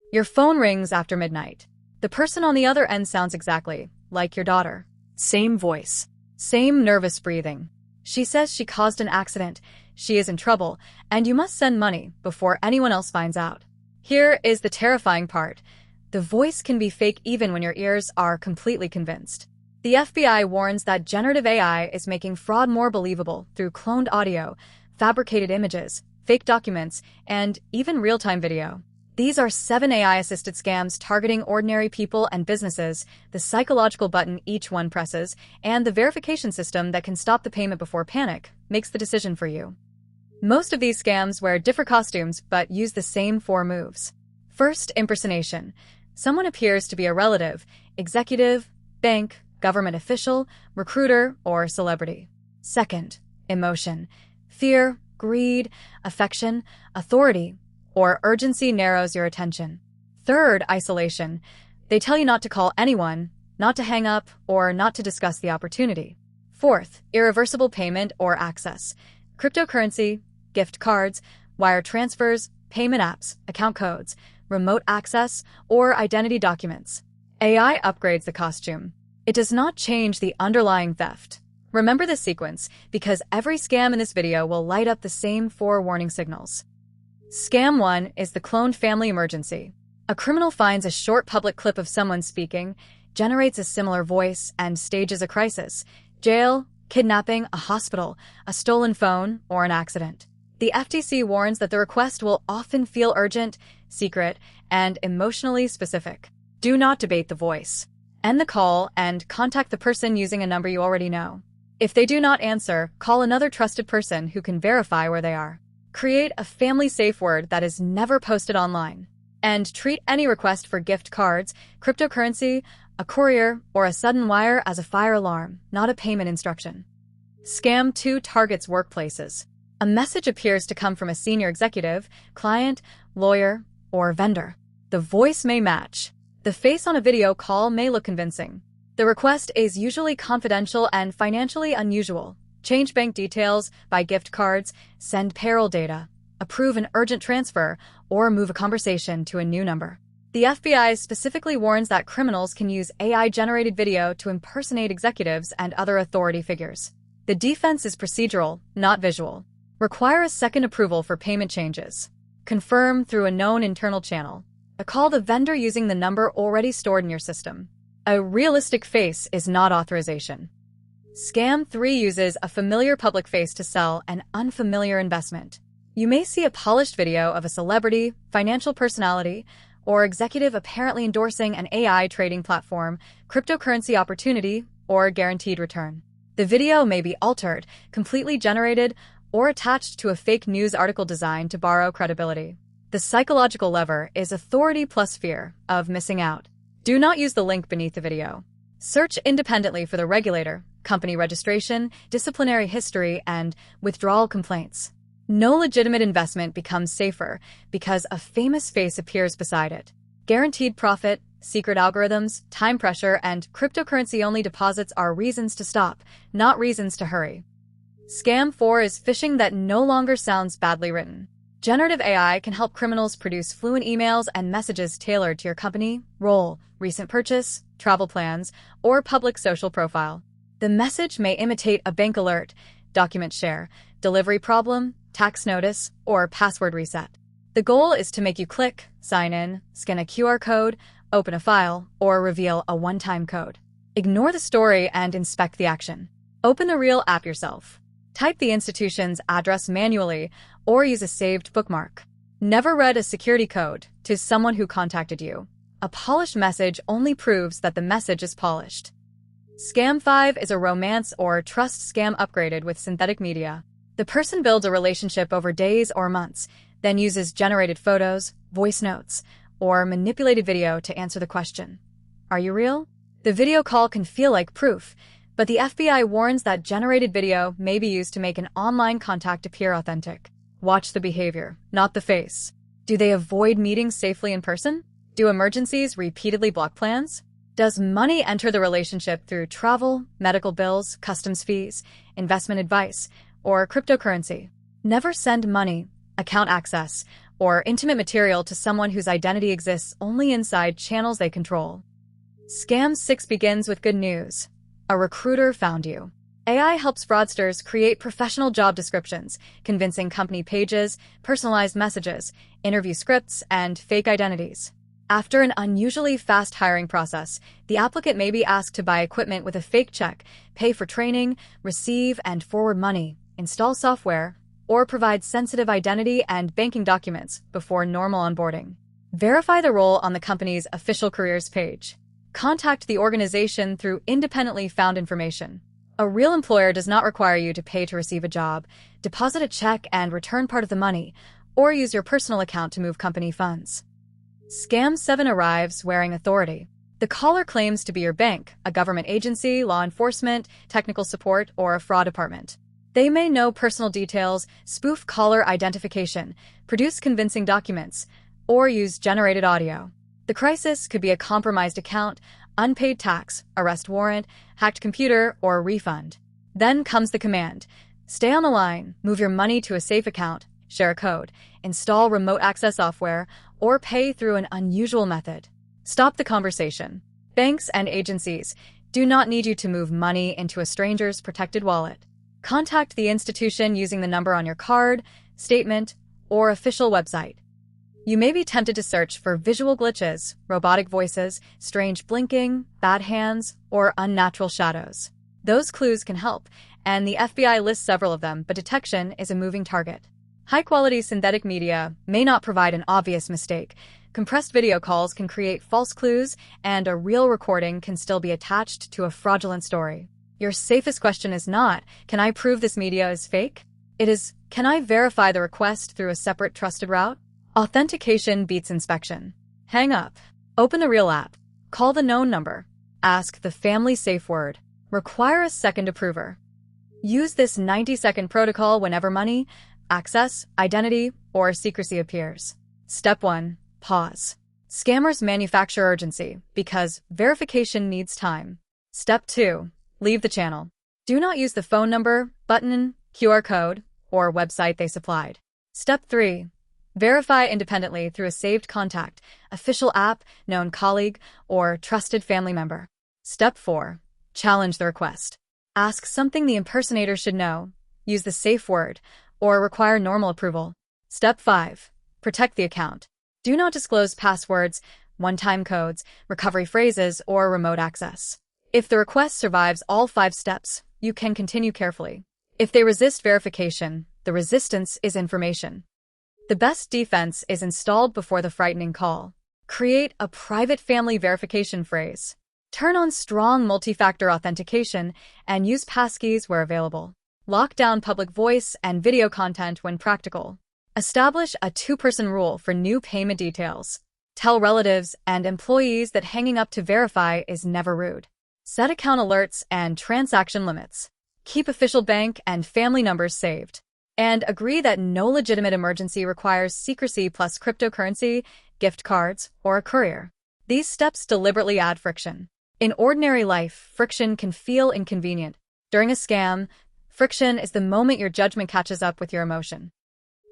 Your phone rings after midnight. The person on the other end sounds exactly like your daughter. Same voice. Same nervous breathing. She says she caused an accident, she is in trouble, and you must send money before anyone else finds out. Here is the terrifying part. The voice can be fake even when your ears are completely convinced. The FBI warns that generative AI is making fraud more believable through cloned audio, fabricated images, fake documents, and even real-time video. These are 7 AI-assisted scams targeting ordinary people and businesses, the psychological button each one presses, and the verification system that can stop the payment before panic makes the decision for you. Most of these scams wear different costumes but use the same 4 moves. First, impersonation. Someone appears to be a relative, executive, bank, government official, recruiter, or celebrity. Second, emotion. Fear, greed, affection, authority, or urgency narrows your attention. Third, isolation. They tell you not to call anyone, not to hang up, or not to discuss the opportunity. Fourth, irreversible payment or access. Cryptocurrency, gift cards, wire transfers, payment apps, account codes, remote access, or identity documents. AI upgrades the costume. It does not change the underlying theft. Remember this sequence, because every scam in this video will light up the same 4 warning signals. Scam 1 is the cloned family emergency. A criminal finds a short public clip of someone speaking, generates a similar voice, and stages a crisis. Jail, kidnapping, a hospital, a stolen phone, or an accident. The FTC warns that the request will often feel urgent, secret, and emotionally specific. Do not debate the voice. End the call and contact the person using a number you already know. If they do not answer, call another trusted person who can verify where they are. Create a family-safe word that is never posted online. And treat any request for gift cards, cryptocurrency, a courier, or a sudden wire as a fire alarm, not a payment instruction. Scam 2 targets workplaces. A message appears to come from a senior executive, client, lawyer, or vendor. The voice may match. The face on a video call may look convincing. The request is usually confidential and financially unusual. Change bank details, buy gift cards, send payroll data, approve an urgent transfer, or move a conversation to a new number. The FBI specifically warns that criminals can use AI-generated video to impersonate executives and other authority figures. The defense is procedural, not visual. Require a second approval for payment changes. Confirm through a known internal channel. Call the vendor using the number already stored in your system. A realistic face is not authorization. Scam 3 uses a familiar public face to sell an unfamiliar investment. You may see a polished video of a celebrity, financial personality, or executive apparently endorsing an AI trading platform, cryptocurrency opportunity, or guaranteed return. The video may be altered, completely generated, or attached to a fake news article designed to borrow credibility. The psychological lever is authority plus fear of missing out. Do not use the link beneath the video. Search independently for the regulator, company registration, disciplinary history, and withdrawal complaints. No legitimate investment becomes safer because a famous face appears beside it. Guaranteed profit, secret algorithms, time pressure, and cryptocurrency-only deposits are reasons to stop, not reasons to hurry. Scam 4 is phishing that no longer sounds badly written. Generative AI can help criminals produce fluent emails and messages tailored to your company, role, recent purchase, travel plans, or public social profile. The message may imitate a bank alert, document share, delivery problem, tax notice, or password reset. The goal is to make you click, sign in, scan a QR code, open a file, or reveal a one-time code. Ignore the story and inspect the action. Open the real app yourself. Type the institution's address manually or use a saved bookmark. Never read a security code to someone who contacted you. A polished message only proves that the message is polished. Scam 5 is a romance or trust scam upgraded with synthetic media. The person builds a relationship over days or months, then uses generated photos, voice notes, or manipulated video to answer the question, "Are you real?" The video call can feel like proof, but the FBI warns that generated video may be used to make an online contact appear authentic. Watch the behavior, not the face. Do they avoid meetings safely in person? Do emergencies repeatedly block plans? Does money enter the relationship through travel, medical bills, customs fees, investment advice, or cryptocurrency? Never send money, account access, or intimate material to someone whose identity exists only inside channels they control. Scam 6 begins with good news. A recruiter found you. AI helps fraudsters create professional job descriptions, convincing company pages, personalized messages, interview scripts, and fake identities. After an unusually fast hiring process, the applicant may be asked to buy equipment with a fake check, pay for training, receive and forward money, install software, or provide sensitive identity and banking documents before normal onboarding. Verify the role on the company's official careers page. Contact the organization through independently found information. A real employer does not require you to pay to receive a job, deposit a check and return part of the money, or use your personal account to move company funds. Scam 7 arrives wearing authority. The caller claims to be your bank, a government agency, law enforcement, technical support, or a fraud department. They may know personal details, spoof caller identification, produce convincing documents, or use generated audio. The crisis could be a compromised account, unpaid tax, arrest warrant, hacked computer, or refund. Then comes the command. Stay on the line, move your money to a safe account, share a code, install remote access software, or pay through an unusual method. Stop the conversation. Banks and agencies do not need you to move money into a stranger's protected wallet. Contact the institution using the number on your card, statement, or official website. You may be tempted to search for visual glitches, robotic voices, strange blinking, bad hands, or unnatural shadows. Those clues can help, and the FBI lists several of them, but detection is a moving target. High-quality synthetic media may not provide an obvious mistake. Compressed video calls can create false clues, and a real recording can still be attached to a fraudulent story. Your safest question is not, can I prove this media is fake? It is, can I verify the request through a separate trusted route? Authentication beats inspection. Hang up. Open the real app. Call the known number. Ask the family safe word. Require a second approver. Use this 90-second protocol whenever money, access, identity, or secrecy appears. Step 1. Pause. Scammers manufacture urgency because verification needs time. Step 2. Leave the channel. Do not use the phone number, button, QR code, or website they supplied. Step 3. Verify independently through a saved contact, official app, known colleague, or trusted family member. Step 4. Challenge the request. Ask something the impersonator should know, use the safe word, or require normal approval. Step 5. Protect the account. Do not disclose passwords, one-time codes, recovery phrases, or remote access. If the request survives all 5 steps, you can continue carefully. If they resist verification, the resistance is information. The best defense is installed before the frightening call. Create a private family verification phrase. Turn on strong multi-factor authentication and use passkeys where available. Lock down public voice and video content when practical. Establish a 2-person rule for new payment details. Tell relatives and employees that hanging up to verify is never rude. Set account alerts and transaction limits. Keep official bank and family numbers saved. And agree that no legitimate emergency requires secrecy plus cryptocurrency, gift cards, or a courier. These steps deliberately add friction. In ordinary life, friction can feel inconvenient. During a scam, friction is the moment your judgment catches up with your emotion.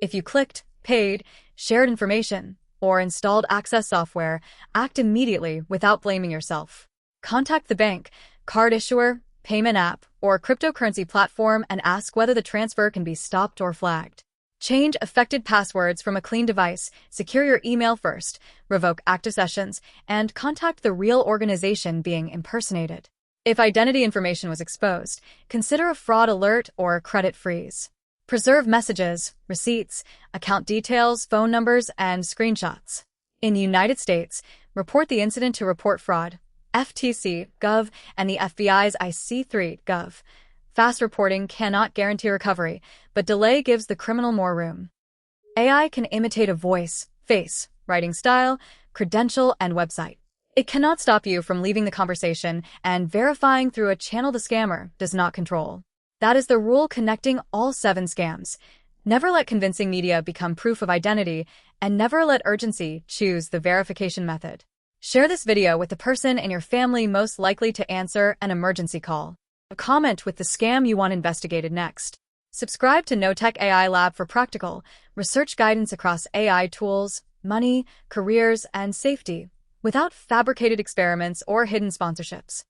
If you clicked, paid, shared information, or installed access software, act immediately without blaming yourself. Contact the bank, card issuer, payment app, or cryptocurrency platform and ask whether the transfer can be stopped or flagged. Change affected passwords from a clean device, secure your email first, revoke active sessions, and contact the real organization being impersonated. If identity information was exposed, consider a fraud alert or credit freeze. Preserve messages, receipts, account details, phone numbers, and screenshots. In the United States, report the incident to Report Fraud, FTC, Gov, and the FBI's IC3, Gov. Fast reporting cannot guarantee recovery, but delay gives the criminal more room. AI can imitate a voice, face, writing style, credential, and website. It cannot stop you from leaving the conversation, and verifying through a channel the scammer does not control. That is the rule connecting all 7 scams. Never let convincing media become proof of identity, and never let urgency choose the verification method. Share this video with the person in your family most likely to answer an emergency call. Comment with the scam you want investigated next. Subscribe to No Tech AI Lab for practical research guidance across AI tools, money, careers, and safety, without fabricated experiments or hidden sponsorships.